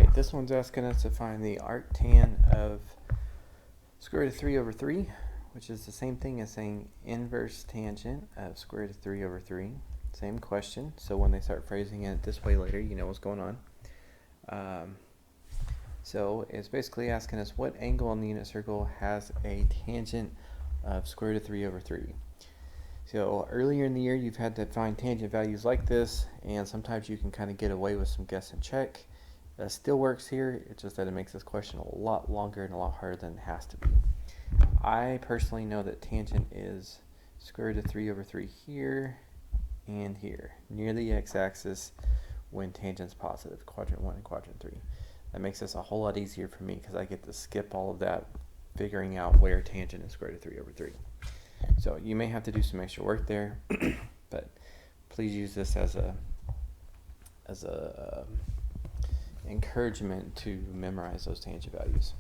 Alright, this one's asking us to find the arctan of square root of 3 over 3, which is the same thing as saying inverse tangent of square root of 3 over 3. Same question, so when they start phrasing it this way later, you know what's going on. So it's basically asking us what angle in the unit circle has a tangent of square root of 3 over 3. So earlier in the year you've had to find tangent values like this, and sometimes you can kind of get away with some guess and check. That still works here, it's just that it makes this question a lot longer and a lot harder than it has to be. I personally know that tangent is square root of 3 over 3 here and here, near the x-axis when tangent's positive, quadrant 1 and quadrant 3. That makes this a whole lot easier for me because I get to skip all of that figuring out where tangent is square root of 3 over 3. So you may have to do some extra work there, but please use this as a encouragement to memorize those tangent values.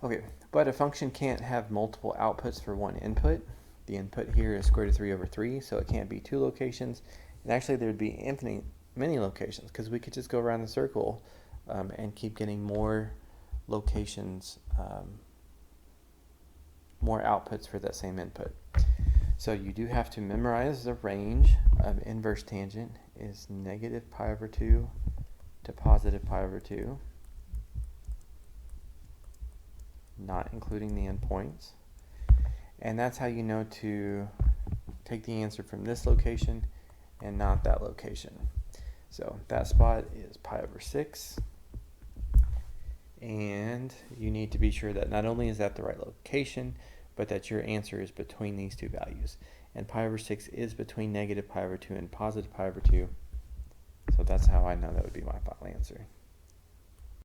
Okay, but a function can't have multiple outputs for one input. The input here is square root of 3 over 3, so it can't be two locations. And actually there would be many locations because we could just go around the circle and keep getting more locations, more outputs for that same input. So you do have to memorize the range of inverse tangent is negative pi over 2 to positive pi over 2, not including the endpoints. And that's how you know to take the answer from this location and not that location. So that spot is pi over 6. And you need to be sure that not only is that the right location, but that your answer is between these two values. And pi over 6 is between negative pi over 2 and positive pi over 2. So that's how I know that would be my final answer.